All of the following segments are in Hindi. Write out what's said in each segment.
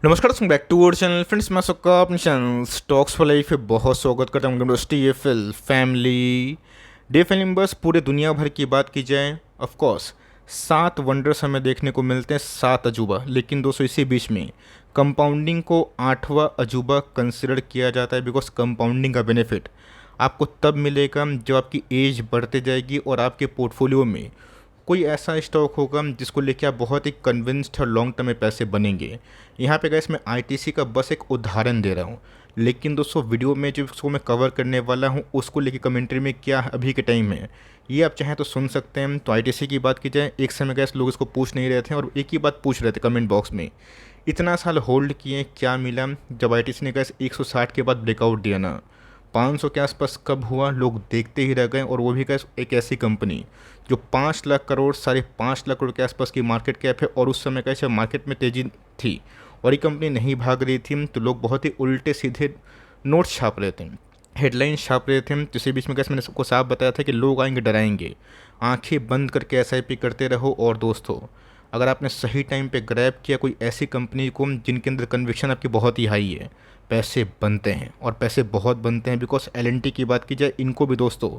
नमस्कार दोस्तों, back to our channel. Friends, मैं सबका अपने चैनल स्टॉक्स फॉर लाइफ पे बहुत स्वागत करता हूँ। TFL family day family members, पूरे दुनिया भर की बात की जाए, ऑफ कोर्स 7 वंडर्स हमें देखने को मिलते हैं, 7 अजूबा। लेकिन दोस्तों, इसी बीच में कंपाउंडिंग को 8वां अजूबा कंसिडर किया जाता है, बिकॉज कंपाउंडिंग का बेनिफिट आपको तब मिलेगा जब आपकी एज बढ़ते जाएगी और आपके पोर्टफोलियो में कोई ऐसा स्टॉक होगा जिसको लेके आप बहुत ही कन्विंस्ड और लॉन्ग टर्म में पैसे बनेंगे। यहाँ पे गाइस मैं आईटीसी का बस एक उदाहरण दे रहा हूँ, लेकिन दोस्तों वीडियो में जो उसको मैं कवर करने वाला हूँ उसको लेके कमेंट्री में क्या अभी के टाइम है ये आप चाहें तो सुन सकते हैं। तो आईटीसी की बात की जाए, एक समय गाइस लोग इसको पूछ नहीं रहे थे और एक ही बात पूछ रहे थे कमेंट बॉक्स में, इतना साल होल्ड किए क्या मिला। जब आईटीसी ने गाइस 160 के बाद ब्रेकआउट दिया ना, 500 के आसपास कब हुआ, लोग देखते ही रह गए। और वो भी गाइस एक ऐसी कंपनी जो 5 लाख करोड़, 5.5 लाख करोड़ के आसपास की मार्केट कैप है, और उस समय कैसे मार्केट में तेज़ी थी और ये कंपनी नहीं भाग रही थी, तो लोग बहुत ही उल्टे सीधे नोट्स छाप रहे थे, हेडलाइन छाप रहे थे। तो इसी बीच में कैसे मैंने सबको साफ बताया था कि लोग आएंगे डराएंगे, आंखें बंद करके एसआईपी करते रहो। और दोस्तों, अगर आपने सही टाइम पे ग्रैब किया कोई ऐसी कंपनी को जिनके अंदर कन्विक्शन आपकी बहुत ही हाई है, पैसे बनते हैं और पैसे बहुत बनते हैं। बिकॉज एलएनटी की बात की जाए, इनको भी दोस्तों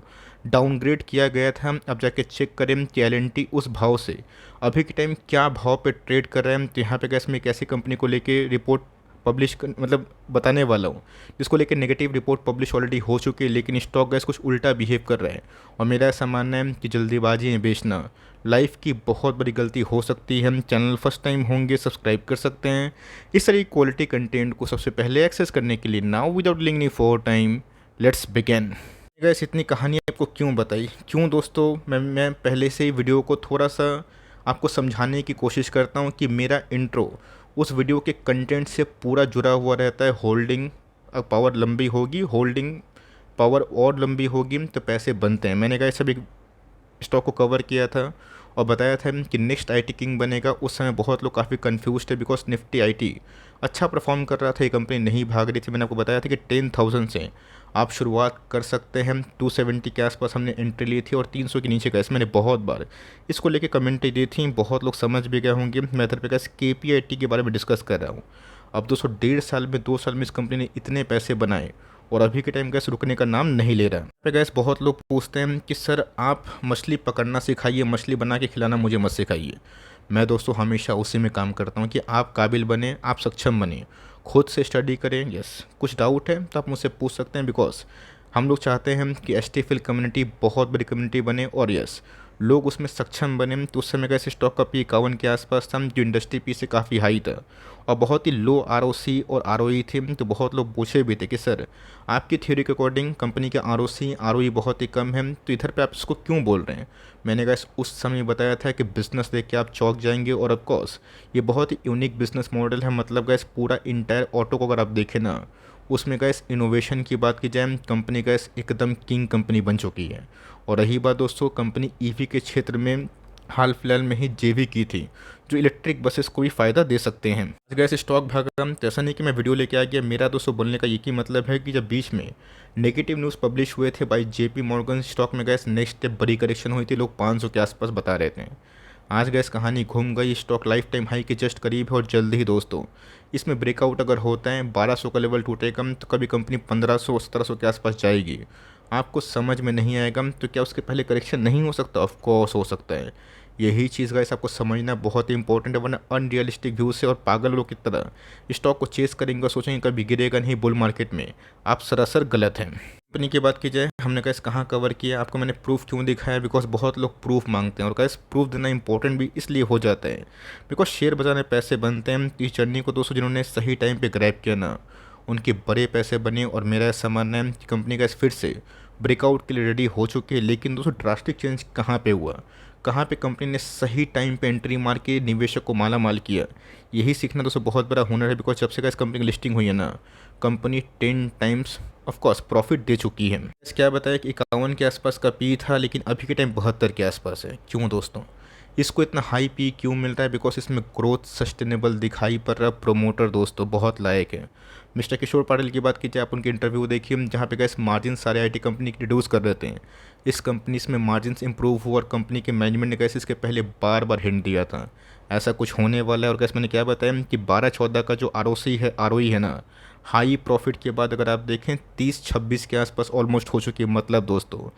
डाउनग्रेड किया गया था। अब जाके चेक करें कि एलएनटी उस भाव से अभी के टाइम क्या भाव पे ट्रेड कर रहे हैं। तो यहाँ पे गैस में एक ऐसी कंपनी को लेके रिपोर्ट पब्लिश मतलब बताने वाला हूँ जिसको लेकर नेगेटिव रिपोर्ट पब्लिश ऑलरेडी हो चुकी है, लेकिन स्टॉक गैस कुछ उल्टा बिहेव कर रहा है। और मेरा ऐसा मानना है कि जल्दीबाजी में बेचना लाइफ की बहुत बड़ी गलती हो सकती है। हम चैनल फर्स्ट टाइम होंगे, सब्सक्राइब कर सकते हैं इस तरह की क्वालिटी कंटेंट को सबसे पहले एक्सेस करने के लिए। नाउ विदाउट लिंग for time, let's begin. Gas इतनी कहानी आपको क्यों बताई, क्यों दोस्तों, मैं पहले से ही वीडियो को थोड़ा सा आपको समझाने की कोशिश करता हूँ कि मेरा इंट्रो उस वीडियो के कंटेंट से पूरा जुड़ा हुआ रहता है। होल्डिंग पावर लंबी होगी, होल्डिंग पावर और लंबी होगी तो पैसे बनते हैं। मैंने कहा सभी स्टॉक को कवर किया था और बताया था कि नेक्स्ट आईटी किंग बनेगा। उस समय बहुत लोग काफ़ी कंफ्यूज थे, बिकॉज निफ्टी आईटी अच्छा परफॉर्म कर रहा था, ये कंपनी नहीं भाग रही थी। मैंने आपको बताया था कि 10,000 से आप शुरुआत कर सकते हैं। 270 के आसपास हमने एंट्री ली थी और 300 के नीचे गए। मैंने बहुत बार इसको लेके कमेंट्री दी थी, बहुत लोग समझ भी गए होंगे। मैं इधर पे कैसे केपीआईटी के बारे में डिस्कस कर रहा हूँ। अब दोस्तों 1.5 साल में, 2 साल में इस कंपनी ने इतने पैसे बनाए और अभी के टाइम गैस रुकने का नाम नहीं ले रहा है। गैस बहुत लोग पूछते हैं कि सर आप मछली पकड़ना सिखाइए, मछली बना के खिलाना मुझे मत सिखाइए। मैं दोस्तों हमेशा उसी में काम करता हूँ कि आप काबिल बने, आप सक्षम बने, खुद से स्टडी करें। यस, कुछ डाउट है तो आप मुझसे पूछ सकते हैं, बिकॉज हम लोग चाहते हैं कि एसटीएफएल कम्युनिटी बहुत बड़ी कम्युनिटी बने और यस लोग उसमें सक्षम बने। तो उस समय कैसे स्टॉक का पी 51 के आसपास था, जो इंडस्ट्री पी से काफ़ी हाई था और बहुत ही लो आरओसी और आरओई थी। तो बहुत लोग पूछे भी थे कि सर आपकी थ्योरी के अकॉर्डिंग कंपनी के आरओसी आरओई बहुत ही कम है, तो इधर पे आप इसको क्यों बोल रहे हैं। मैंने कहा उस समय बताया था कि बिज़नेस देख के आप चौंक जाएंगे। और ऑफकोर्स ये बहुत ही यूनिक बिजनेस मॉडल है। मतलब गैस पूरा इंटायर ऑटो को अगर आप देखें ना, उसमें गैस इनोवेशन की बात की जाए, कंपनी गैस एकदम किंग कंपनी बन चुकी है। और रही बात दोस्तों, कंपनी ईवी के क्षेत्र में हाल फिलहाल में ही जेवी की थी, जो इलेक्ट्रिक बसेस को भी फ़ायदा दे सकते हैं। गैस स्टॉक भागा, तो ऐसा नहीं कि मैं वीडियो लेके आ गया। मेरा दोस्तों बोलने का एक ही मतलब है कि जब बीच में नेगेटिव न्यूज़ पब्लिश हुए थे बाई जेपी मॉर्गन, स्टॉक में गैस नेक्स्ट स्टेप बड़ी करेक्शन हुई थी, लोग 500 के आसपास बता रहे थे। आज गैस कहानी घूम गई, स्टॉक लाइफ टाइम हाई के जस्ट करीब है और जल्द ही दोस्तों इसमें ब्रेकआउट अगर होता है, 1200 का लेवल टूटेगा तो कभी कंपनी 1500 1700 के आसपास जाएगी। आपको समझ में नहीं आएगा तो क्या उसके पहले करेक्शन नहीं हो सकता? ऑफ कोर्स हो सकता है। यही चीज़ गाइस आपको समझना बहुत ही इंपॉर्टेंट है, वरना अनरियलिस्टिक व्यू से और पागल लोग की तरह स्टॉक को चेस करेंगे और सोचेंगे कभी गिरेगा नहीं बुल मार्केट में, आप सरासर गलत हैं। कंपनी की बात की जाए, हमने कैसे कहाँ कवर किया, आपको मैंने प्रूफ क्यों दिखाया, बिकॉज बहुत लोग प्रूफ मांगते हैं और कैसे प्रूफ देना इंपॉर्टेंट भी इसलिए हो जाता है बिकॉज शेयर बाजार में पैसे बनते हैं। तो इस जर्नी को दोस्तों जिन्होंने सही टाइम पे ग्रैब किया ना, उनके बड़े पैसे बने। और मेरा ऐसा मानना है कि कंपनी का फिर से ब्रेकआउट के लिए रेडी हो चुकी है। लेकिन दोस्तों ड्रास्टिक चेंज कहाँ पे हुआ, कहाँ पे कंपनी ने सही टाइम पे एंट्री मार के निवेशक को माला माल किया, यही सीखना दोस्तों बहुत बड़ा हुनर है। बिकॉज जब से इस कंपनी की लिस्टिंग हुई है ना, कंपनी 10 टाइम्स ऑफकोर्स प्रॉफिट दे चुकी है। क्या बताया कि 51 के आसपास का पी था, लेकिन अभी के टाइम 72 के आसपास है। क्यों दोस्तों? इसको इतना हाई पी क्यों मिल रहा है? बिकॉज इसमें ग्रोथ सस्टेनेबल दिखाई पड़ रहा है। प्रोमोटर दोस्तों बहुत लायक है। मिस्टर किशोर पाटिल की बात कीजिए, आप उनके इंटरव्यू देखिए जहाँ पे गैस मार्जिन सारे आईटी कंपनी रिड्यूस कर देते हैं। इस कंपनी में मार्जिन इंप्रूव हुआ और कंपनी के मैनेजमेंट ने गैस इसके पहले बार बार हिंट दिया था ऐसा कुछ होने वाला है। और गैस मैंने क्या बताया कि 12-14 का जो आर है ना, हाई प्रॉफिट के बाद अगर आप देखें 30-26 के आसपास ऑलमोस्ट हो चुकी है। मतलब दोस्तों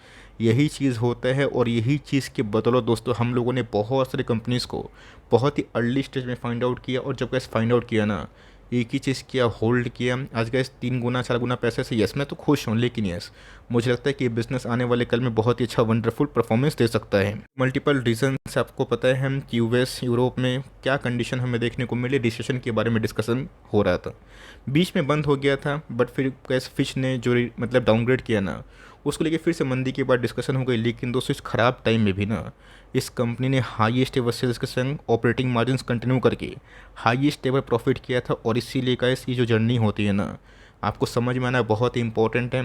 यही चीज़ होता है और यही चीज़ के बदौलत दोस्तों हम लोगों ने बहुत सारी कंपनीज़ को बहुत ही अर्ली स्टेज में फाइंड आउट किया। और जब गैस फाइंड आउट किया ना, एक ही चीज़ किया, होल्ड किया। आज गैस 3 गुना 4 गुना पैसे से यस मैं तो खुश हूँ, लेकिन यस मुझे लगता है कि ये बिज़नेस आने वाले कल में बहुत ही अच्छा वंडरफुल परफॉर्मेंस दे सकता है। मल्टीपल रीजन से आपको पता है हम कि यूएस यूरोप में क्या कंडीशन हमें देखने को मिली। रिसेशन के बारे में डिस्कशन हो रहा था, बीच में बंद हो गया था, बट फिर गैस फिश ने जो मतलब डाउनग्रेड किया ना, उसको लेके फिर से मंदी के बाद डिस्कशन हो गई। लेकिन दोस्तों इस ख़राब टाइम में भी ना इस कंपनी ने हाईएस्ट एवर सेल्स के संग ऑपरेटिंग मार्जिन्स कंटिन्यू करके हाईएस्ट एवर प्रॉफिट किया था। और इसीलिए गाइस ये जो जर्नी होती है ना, आपको समझ में आना बहुत ही इंपॉर्टेंट है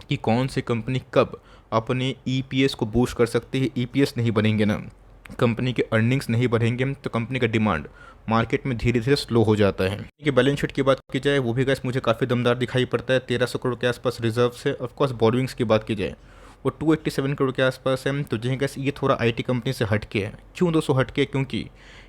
कि कौन सी कंपनी कब अपने ईपीएस को बूस्ट कर सकती है। ईपीएस नहीं बनेंगे ना, कंपनी के अर्निंग्स नहीं बढ़ेंगे, तो कंपनी का डिमांड मार्केट में धीरे धीरे स्लो हो जाता है। कि बैलेंस शीट की बात की जाए वो भी गैस मुझे काफ़ी दमदार दिखाई पड़ता है। 1300 करोड़ के आसपास रिजर्व है। ऑफकोर्स बोरोइंग्स की बात की जाए वो 287 करोड़ के आसपास है। तो जहाँ गैस ये थोड़ा आईटी कंपनी से हटके है। क्यों दोस्तों हटके? क्योंकि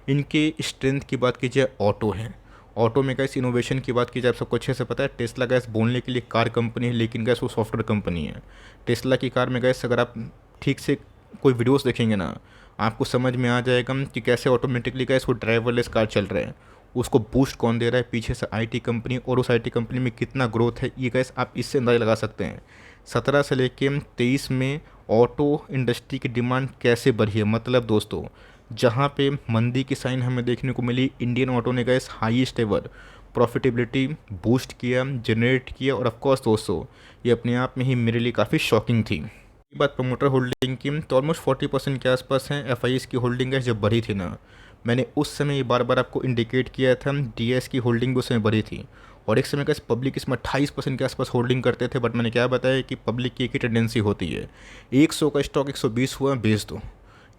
इनके स्ट्रेंथ की बात की जाए ऑटो है। ऑटो में गैस इनोवेशन की बात की जाए, आप सबको अच्छे से पता है टेस्ला गैस बोलने के लिए कार कंपनी है, लेकिन गैस वो सॉफ्टवेयर कंपनी है। टेस्ला की कार में गैस अगर आप ठीक से कोई वीडियोस देखेंगे ना, आपको समझ में आ जाएगा कि कैसे ऑटोमेटिकली गैस वो ड्राइवरलेस कार चल रहा है। उसको बूस्ट कौन दे रहा है? पीछे से आईटी कंपनी। और उस आईटी कंपनी में कितना ग्रोथ है ये गैस आप इससे अंदाजा लगा सकते हैं। 17 से लेके 23 में ऑटो इंडस्ट्री की डिमांड कैसे बढ़ी है। मतलब दोस्तों जहाँ पे मंदी की साइन हमें देखने को मिली, इंडियन ऑटो ने gas highest ever profitability boost किया, जनरेट किया। और ऑफकोर्स दोस्तों ये अपने आप में ही मेरे लिए काफ़ी शॉकिंग थी। बात प्रमोटर होल्डिंग की, तो ऑलमोस्ट 40% के आसपास हैं एफ की होल्डिंग है। जब बढ़ी थी ना, मैंने उस समय ये बार बार आपको इंडिकेट किया था, डीएस की होल्डिंग भी उस समय बढ़ी थी। और एक समय का पब्लिक इसमें 28% के आसपास होल्डिंग करते थे। बट मैंने क्या बताया कि पब्लिक की एक ही टेंडेंसी होती है, 100 का स्टॉक 120 हुआ बेच दो,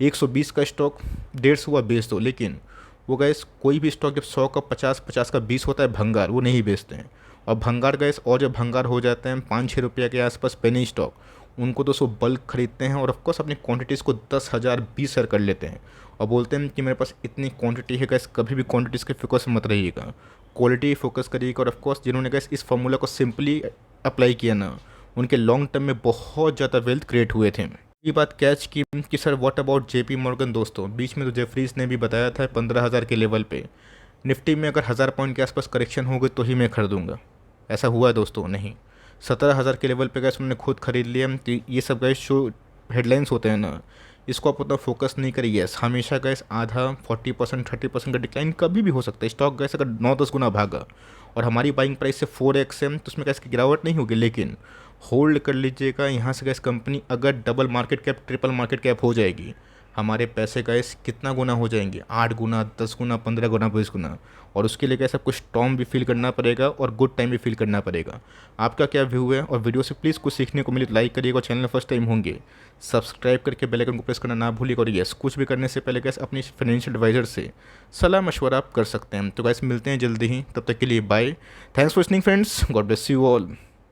120 का स्टॉक 150 हुआ बेच दो। लेकिन वो गैस कोई भी स्टॉक जब 100 का 50, 50 का 20 होता है भंगार, वो नहीं बेचते हैं। और भंगार गैस और जब भंगार हो जाते हैं 5-6 रुपये के आसपास पेनी स्टॉक, उनको तो सो बल्क खरीदते हैं और ऑफकोर्स अपनी क्वांटिटीज़ को 10,000 20,000 कर लेते हैं। और बोलते हैं कि मेरे पास इतनी क्वांटिटी है गैस, कभी भी क्वांटिटीज़ के फोकस मत रहिएगा, क्वालिटी फोकस करिएगा। और ऑफकोर्स जिन्होंने गैस इस फॉर्मूला को सिंपली अप्लाई किया ना, उनके लॉन्ग टर्म में बहुत ज़्यादा वेल्थ क्रिएट हुए थे। ये बात कैच की कि sir what about JP Morgan. दोस्तों बीच में तो जेफरीज ने भी बताया था 15,000 के लेवल पे निफ्टी में अगर 1000 पॉइंट के आसपास करेक्शन होगी तो ही मैं खरीदूंगा। ऐसा हुआ दोस्तों? नहीं। 17,000 के लेवल पे गैस उन्होंने खुद खरीद लिया। तो ये सब गैस जो हेडलाइंस होते हैं ना, इसको आप उतना फोकस नहीं करिए। यस हमेशा गैस आधा 40% 30% का डिक्लाइन कभी भी हो सकता है। स्टॉक गैस अगर 9-10 गुना भागा और हमारी बाइंग प्राइस से 4x है, तो उसमें गैस की गिरावट नहीं होगी। लेकिन होल्ड कर लीजिएगा, यहाँ से गैस कंपनी अगर double market cap triple market cap हो जाएगी, हमारे पैसे गैस कितना गुना हो जाएंगे? 8 गुना, 10 गुना, 15 गुना, 20 गुना। और उसके लिए गैस आपको स्टॉर्म भी फील करना पड़ेगा और गुड टाइम भी फील करना पड़ेगा। आपका क्या व्यू है? और वीडियो से प्लीज़ कुछ सीखने को मिले तो लाइक करिएगा। और चैनल फर्स्ट टाइम होंगे सब्सक्राइब करके बेल आइकन को प्रेस करना ना भूलिएगा। और यस कुछ भी करने से पहले गैस अपनी फाइनेंशियल एडवाइजर से सलाह मशवरा आप कर सकते हैं। तो गैस मिलते हैं जल्दी ही, तब तक के लिए bye. Thanks for listening friends, God bless you all.